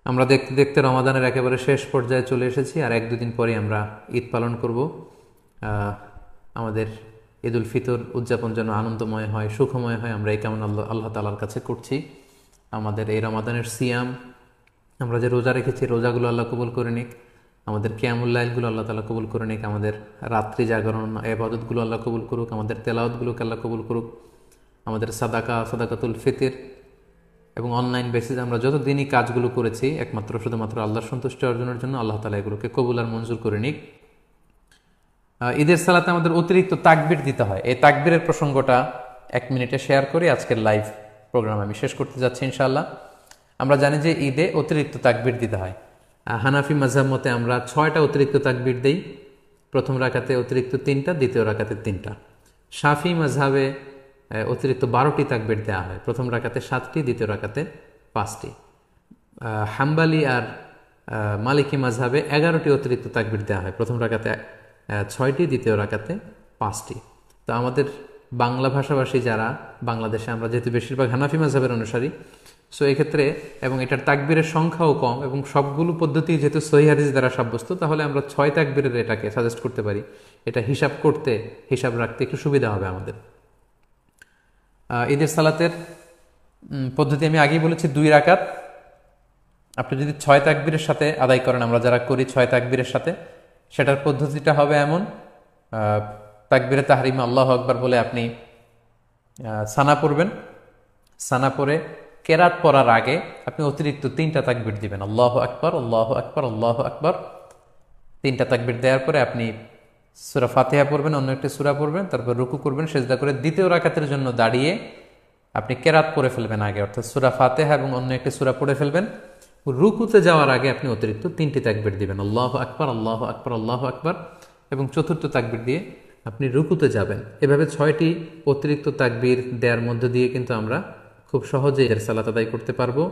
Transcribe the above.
আমরা দেখতে দেখতে রমাদানের একেবারে শেষ পর্যায়ে চলে এসেছি, আর এক দুদিন পরে আমরা ঈদ পালন করব। আমাদের ঈদ উল ফিতর উদযাপন যেন আনন্দময় হয়, সুখময় হয়, আমরা এই কেমন আল্লাহ তাআলার কাছে করছি। আমাদের এই রমাদানের সিয়াম, আমরা যে রোজা রেখেছি, রোজাগুলো আল্লাহ কবুল করে নিক। আমাদের কিয়ামুল লাইলগুলো আল্লাহ তাআলা কবুল করে নিক। আমাদের রাত্রি জাগরণ ইবাদতগুলো আল্লাহ কবুল করুক। আমাদের তেলাওয়াতগুলোকে আল্লাহ কবুল করুক। আমাদের সাদাকাতুল ফিতর এবং অনলাইন বেসিসে আমরা যত দিনই কাজগুলো করেছি একমাত্র শুধুমাত্র আল্লাহর সন্তুষ্টি অর্জনের জন্য, আল্লাহ তাআলা এগুলোকে কবুল আর মঞ্জুর করে নিক। ঈদের সালাতে আমাদের অতিরিক্ত তাকবীর দিতে হয়। এই তাকবীরের প্রসঙ্গটা 1 মিনিটে শেয়ার করি। আজকের লাইভ প্রোগ্রাম আমি শেষ করতে যাচ্ছি ইনশাআল্লাহ। আমরা জানি যে ঈদে অতিরিক্ত তাকবীর দিতে হয়। হানাফি মাযহাব মতে আমরা 6টা অতিরিক্ত তাকবীর দেই। প্রথম রাকাতে অতিরিক্ত 3টা, দ্বিতীয় রাকাতে 3টা। শাফি মাযহাবে অতিরিক্ত 12টি তাকবীর দেওয়া হয়। প্রথম রাকাতে 7টি, দ্বিতীয় রাকাতে 5টি। হাম্বালি আর মালিকি মাযহাবে 11টি অতিরিক্ত তাকবীর দেওয়া হয়। প্রথম রাকাতে 6টি, দ্বিতীয় রাকাতে 5টি। তো আমাদের বাংলা ভাষাভাষী যারা, বাংলাদেশে আমরা যেহেতু বেশিরভাগ হানাফি মাযহাবের অনুসারী, সো এক্ষেত্রে এবং এটার তাকবীরের সংখ্যাও কম এবং সবগুলো পদ্ধতি যেহেতু সহিহ হাদিস দ্বারা সাব্যস্ত, তাহলে আমরা 6 তাকবীরের এটাকে সাজেস্ট করতে পারি। এটা হিসাব রাখতে একটু সুবিধা হবে আমাদের। ঈদের সালাতের পদ্ধতি আমি আগেই বলেছি, 2 রাকাত। আপনি যদি 6 তাকবীরের সাথে আদায় করেন, আমরা যারা করি 6 তাকবীরের সাথে, সেটার পদ্ধতিটা হবে এমন: তাকবীরে তাহরিমা আল্লাহু আকবার বলে আপনি সানা পড়বেন। সানা পড়ে কেরাত পড়ার আগে আপনি অতিরিক্ত 3টা তাকবীর দিবেন, আল্লাহু আকবার, আল্লাহু আকবার, আল্লাহু আকবার। 3টা তাকবীর দেওয়ার পরে আপনি সূরা ফাতিহা পড়বেন, অন্য একটি সূরা পড়বেন, তারপর রুকু করবেন, সিজদা করে দ্বিতীয় রাকাতের জন্য দাঁড়িয়ে আপনি কেরাত পড়ে ফেলবেন আগে, অর্থাৎ সূরা ফাতিহা এবং অন্য একটি সূরা পড়ে ফেলবেন। রুকুতে যাওয়ার আগে আপনি অতিরিক্ত 3টি তাকবীর দিবেন, আল্লাহু আকবার, আল্লাহু আকবার, আল্লাহু আকবার, এবং চতুর্থ তাকবীর দিয়ে আপনি রুকুতে যাবেন। এভাবে 6টি অতিরিক্ত তাকবীর দেওয়ার মধ্য দিয়ে কিন্তু আমরা খুব সহজেই এর সালাত আদায় করতে পারবো।